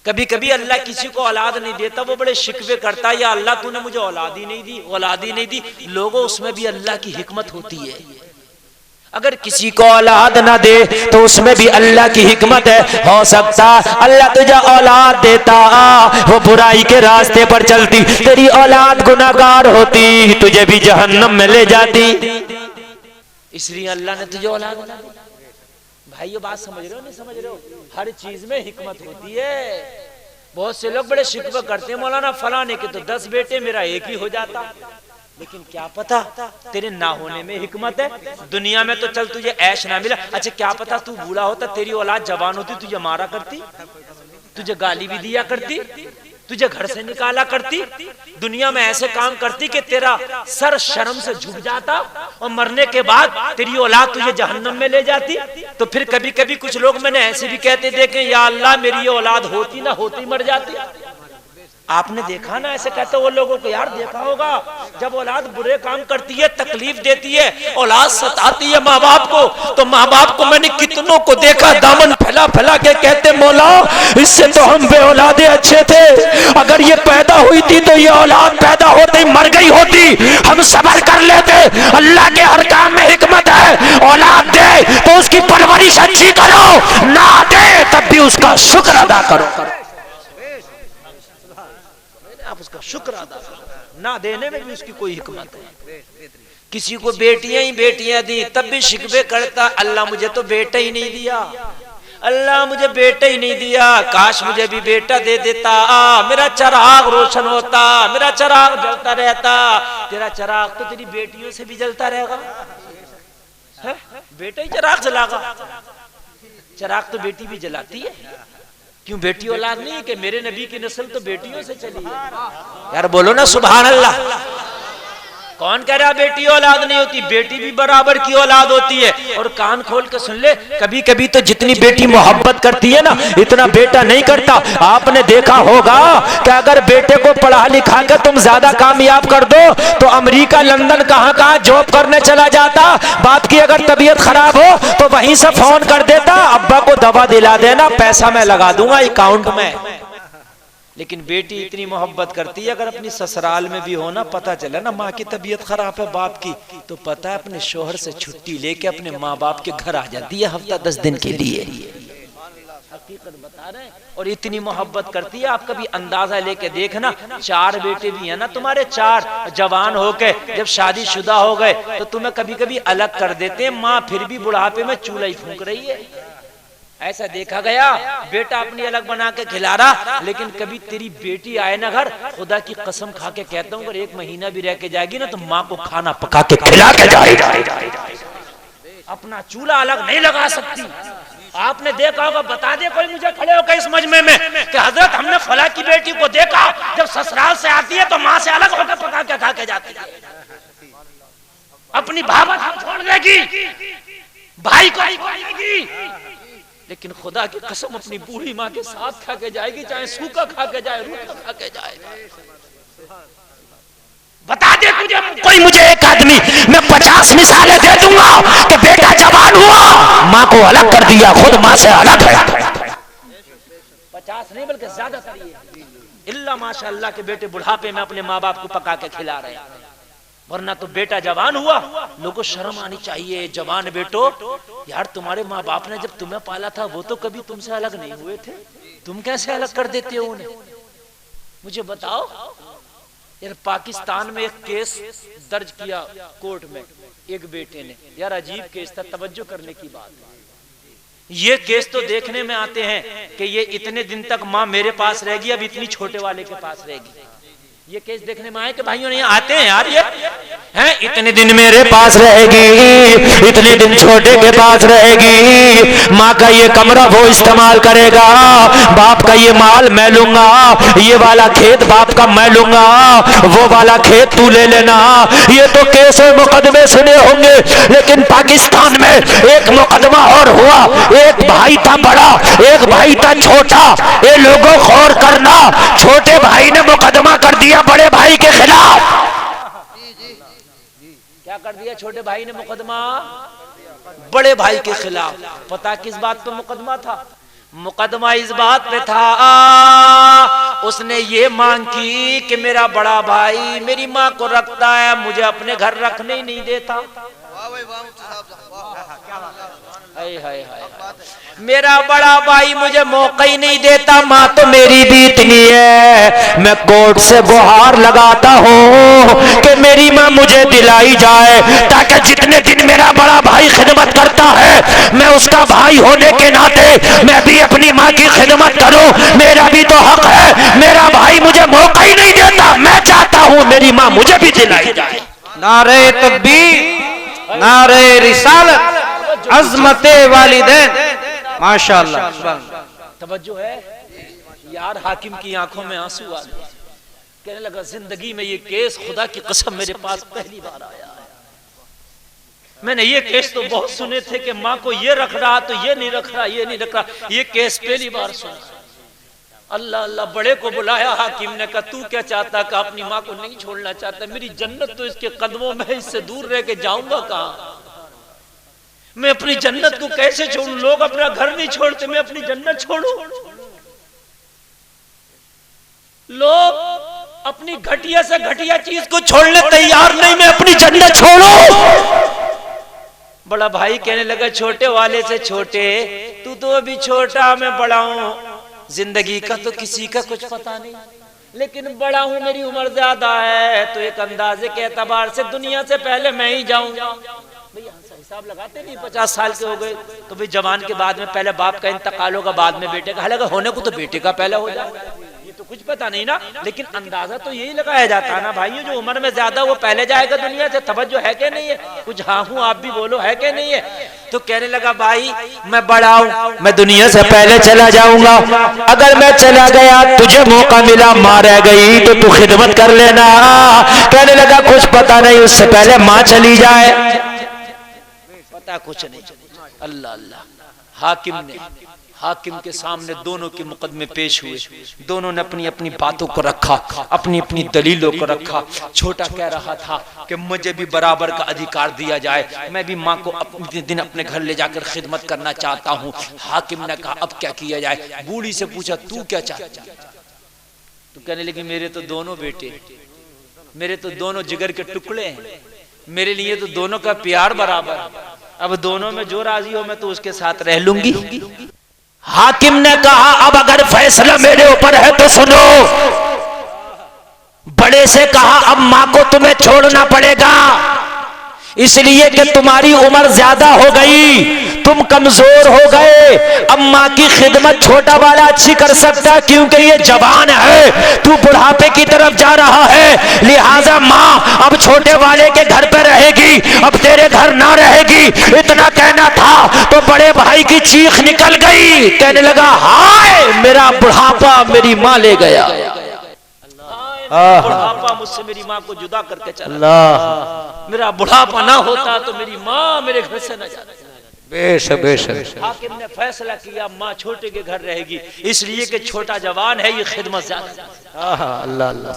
कभी कभी अल्लाह किसी को औलाद नहीं देता, वो बड़े शिकवे करता है, या अल्लाह तूने मुझे औलाद ही नहीं दी, औलाद ही नहीं दी। लोगों, उसमें भी अल्लाह की हिकमत होती है। अगर किसी को औलाद ना दे तो उसमें भी अल्लाह की हिकमत है। हो सकता अल्लाह तुझे औलाद देता, वो बुराई के रास्ते पर चलती, तेरी औलाद गुनाहगार होती, तुझे भी जहन्नम में ले जाती। इसलिए अल्लाह ने तुझे औलाद ना दी। भाइयों, बात समझ रहे हो नहीं समझ रहे हो? हर चीज में हिकमत होती है। बहुत से लोग बड़े शिकवा करते हैं, मौलाना फलाने के तो 10 बेटे, मेरा एक ही हो जाता। लेकिन क्या पता तेरे ना होने में हिकमत है। दुनिया में तो चल तुझे ऐश ना मिला, अच्छा क्या पता तू बूढ़ा होता, तेरी औलाद जवान होती, तुझे मारा करती, तुझे गाली भी दिया करती, तुझे घर से निकाला करती, दुनिया में ऐसे काम करती कि तेरा सर शर्म से झुक जाता, और मरने के बाद तेरी औलाद तुझे जहन्नम में ले जाती। तो फिर कभी कभी कुछ लोग मैंने ऐसे भी कहते देखे, या अल्लाह मेरी ये औलाद होती ना होती मर जाती। आपने देखा ना ऐसे कहते वो लोगों को? यार देखा होगा, जब औलाद बुरे काम करती है, तकलीफ देती है, औलाद सताती है माँ बाप को, तो माँ बाप को मैंने कितनों को देखा दामन फैला फैला के कहते, मौला इससे तो हम बे औलादे अच्छे थे, अगर ये पैदा हुई थी तो ये औलाद पैदा होते ही मर गई होती, हम सब्र कर लेते। अल्लाह के हर काम में हिकमत है। औलाद दे तो उसकी परवरिश अच्छी करो, ना दे तब भी उसका शुक्र अदा करो। आप उसका शुक्र अदा करो, ना देने में भी उसकी कोई हिकमत है। किसी को बेटियां ही बेटियां दी, तब भी शिकवे करता, अल्लाह मुझे तो बेटा ही नहीं दिया, अल्लाह मुझे बेटा ही नहीं दिया, काश मुझे भी बेटा दे देता, मेरा चिराग रोशन होता, मेरा चिराग जलता रहता। तेरा चिराग तो तेरी बेटियों से भी जलता रहेगा। बेटा ही चिराग जलागा? चिराग तो बेटी भी जलाती है। क्यों बेटी औलाद नहीं है कि मेरे नबी की नस्ल तो बेटियों से चली है? यार बोलो ना सुभान अल्लाह। कौन कह रहा बेटी औलाद नहीं होती? बेटी भी बराबर की औलाद होती है। और कान खोल के सुन ले, कभी कभी तो जितनी बेटी मोहब्बत करती है ना, इतना बेटा नहीं करता। आपने देखा होगा कि अगर बेटे को पढ़ा लिखा कर तुम ज्यादा कामयाब कर दो तो अमेरिका लंदन कहाँ कहाँ जॉब करने चला जाता। बाप की अगर तबीयत खराब हो तो वहीं से फोन कर देता, अब्बा को दवा दिला देना, पैसा मैं लगा दूंगा अकाउंट में। लेकिन बेटी इतनी मोहब्बत करती है, अगर अपनी ससुराल में भी हो ना, पता चला ना माँ की तबीयत खराब है बाप की, तो पता है अपने शोहर से छुट्टी लेके अपने माँ बाप के घर आ जाती है हफ्ता 10 दिन के लिए। हकीकत बता रहे हैं। और इतनी मोहब्बत करती है, आप कभी अंदाजा लेके देखना। 4 बेटे भी है ना तुम्हारे, 4 जवान होके जब शादीशुदा हो गए तो तुम्हें कभी कभी अलग कर देते हैं, माँ फिर भी बुढ़ापे में चूल्हा ही फूंक रही है। ऐसा देखा गया, बेटा अपनी अलग बना के खिला रहा, लेकिन कभी तेरी बेटी आए ना घर, खुदा की कसम खा के कहता हूँ, अगर 1 महीना भी रह के जाएगी ना तो माँ को खाना पका के खिला के जाएगी। अपना चूल्हा अलग नहीं लगा सकती। आपने देखा होगा, बता दे कोई मुझे खड़े होकर इस मजमे में कि हजरत हमने फला की बेटी को देखा, जब ससुराल से आती है तो माँ से अलग होकर पका के खा के जाती है। अपनी भावना छोड़ देगी, भाई को देगी, लेकिन खुदा की कसम अपनी बूढ़ी माँ के साथ खा के जाएगी, चाहे सूखा खा के जाए, रूखा खा के जाए। बता दे तुझे कोई, मुझे एक आदमी, मैं 50 मिसालें दे दूंगा कि बेटा जवान हुआ, माँ को अलग कर दिया, खुद माँ से अलग है। 50 नहीं बल्कि ज्यादा करिए। इल्ला माशाअल्लाह के बेटे बुढ़ापे में अपने माँ बाप को पका के खिला रहे हैं। वरना तो बेटा जवान हुआ, लोगों को शर्म आनी चाहिए। जवान बेटो, यार तुम्हारे माँ बाप ने जब तुम्हें पाला था वो तो कभी तुमसे अलग नहीं हुए थे, तुम कैसे अलग कर देते हो उन्हें? मुझे बताओ। यार पाकिस्तान में एक केस दर्ज किया कोर्ट में एक बेटे ने, यार अजीब केस था, तवज्जो करने की बात। ये केस तो देखने में आते हैं कि ये इतने दिन तक माँ मेरे पास रहेगी, अब इतनी छोटे वाले के पास रहेगी। ये केस देखने में आए कि भाइयों ने आते हैं यार, ये हैं इतने दिन मेरे पास रहेगी, इतने दिन छोटे के पास रहेगी, माँ का ये कमरा वो इस्तेमाल करेगा, बाप का ये माल मैं लूंगा, ये वाला खेत बाप का मैं लूंगा, वो वाला खेत तू ले लेना। ये तो केस और मुकदमे सुने होंगे, लेकिन पाकिस्तान में एक मुकदमा और हुआ। एक भाई था बड़ा, एक भाई था छोटा। ये लोगों गौर करना, छोटे भाई ने मुकदमा कर दिया बड़े भाई के खिलाफ। क्या कर दिया छोटे भाई ने मुकदमा? बड़े भाई के खिलाफ। पता किस बात पर मुकदमा था? मुकदमा इस बात पे था उसने ये मांग की कि मेरा बड़ा भाई मेरी माँ को रखता है, मुझे अपने घर रखने ही नहीं देता। हाय हाय हाय, मेरा बड़ा भाई मुझे मौका ही नहीं देता, माँ तो मेरी भी इतनी है, मैं कोर्ट से गुहार लगाता हूँ कि मेरी माँ मुझे दिलाई जाए, ताकि जितने दिन मेरा बड़ा भाई खिदमत करता है मैं उसका भाई होने के नाते मैं भी अपनी माँ की खिदमत करूँ, मेरा भी तो हक है। मेरा भाई मुझे मौका ही नहीं देता, मैं चाहता हूँ मेरी माँ मुझे भी दिलाई जाए। नारे तकबीर, नारे रिसालत, अज़मते वालिदैन, माशाअल्लाह। तवज्जो है यार। हाकिम की आंखों में आंसू आ गए, कहने लगा जिंदगी में ये केस खुदा की कसम मेरे पास पहली बार आया है। मैंने ये केस तो बहुत सुने थे कि माँ को ये रख रहा तो ये नहीं रख रहा, ये नहीं रख रहा, ये केस पहली बार सुना। अल्लाह अल्लाह, बड़े को बुलाया। हाकिम ने कहा तू क्या चाहता? कि अपनी माँ को नहीं छोड़ना चाहता, मेरी जन्नत तो इसके कदमों में, इससे दूर रह के जाऊंगा कहाँ? मैं अपनी जन्नत को कैसे छोड़ूं? लोग अपना घर नहीं छोड़ते, मैं अपनी जन्नत छोड़ूं? लोग अपनी घटिया से घटिया चीज को छोड़ने तैयार नहीं, मैं अपनी जन्नत छोड़ूं? बड़ा भाई कहने लगा छोटे वाले से छोटे, तू तो अभी छोटा, मैं बड़ा हूं, जिंदगी का तो किसी का कुछ पता नहीं, लेकिन बड़ा हूं, मेरी उम्र ज्यादा है, तो एक अंदाजे के एतबार से दुनिया से पहले मैं ही जाऊंगा। भैया हिसाब लगाते नहीं, 50 साल के हो गए तो भाई जवान के बाद में पहले बाप का इंतकाल होगा, बाद में बेटे का, हालांकि होने को तो बेटे का पहले हो जाए, ये तो कुछ पता नहीं ना, लेकिन अंदाजा तो यही लगाया जाता है ना भाइयों, जो उम्र में ज्यादा वो पहले जाएगा दुनिया से। तवज्जो है कि नहीं है? कुछ हाँ हूँ आप भी बोलो, है कि नहीं है? तो कहने लगा भाई मैं बड़ा हूँ, मैं दुनिया से पहले चला जाऊंगा, अगर मैं चला गया तुझे मौका मिला, माँ रह गई तो तू खिदमत कर लेना। कहने लगा कुछ पता नहीं, उससे पहले माँ चली जाए, पता कुछ नहीं। अल्लाह अल्लाह। हाकिम के सामने दोनों के मुकदमे पेश हुए, दोनों ने अपनी अपनी बातों को रखा, अपनी अपनी दलीलों को रखा। छोटा कह रहा था कि मुझे भी बराबर का अधिकार दिया जाए, मैं भी माँ को अपने दिन अपने घर ले जाकर खिदमत करना चाहता हूँ। हाकिम ने कहा अब क्या किया जाए? बूढ़ी से पूछा तू क्या चाहता? तो कहने लगी मेरे तो दोनों बेटे, मेरे तो दोनों जिगर के टुकड़े हैं, मेरे लिए तो दोनों का प्यार बराबर, अब दोनों में जो राजी हो मैं तो उसके साथ रह लूंगी। हाकिम ने कहा अब अगर फैसला मेरे ऊपर है तो सुनो। बड़े से कहा अब माँ को तुम्हें छोड़ना पड़ेगा, इसलिए कि तुम्हारी उम्र ज्यादा हो गई, तुम कमजोर हो गए, अब माँ की खिदमत छोटा वाला अच्छी कर सकता है, क्योंकि ये जवान है, तू बुढ़ापे की तरफ जा रहा है, लिहाजा माँ अब छोटे वाले के घर पे रहेगी, अब तेरे घर ना रहेगी। इतना कहना था तो बड़े भाई की चीख निकल गई, कहने लगा हाय मेरा बुढ़ापा मेरी माँ ले गया, बुढ़ापा मुझसे मेरी माँ को जुदा करके चला, मेरा बुढ़ापा ना होता तो मेरी माँ मेरे घर से न जाती। बेशक हाकिम ने फैसला किया माँ छोटे के घर रहेगी, इसलिए कि छोटा जवान है, ये खिदमत ज्यादा। अल्लाह अल्लाह।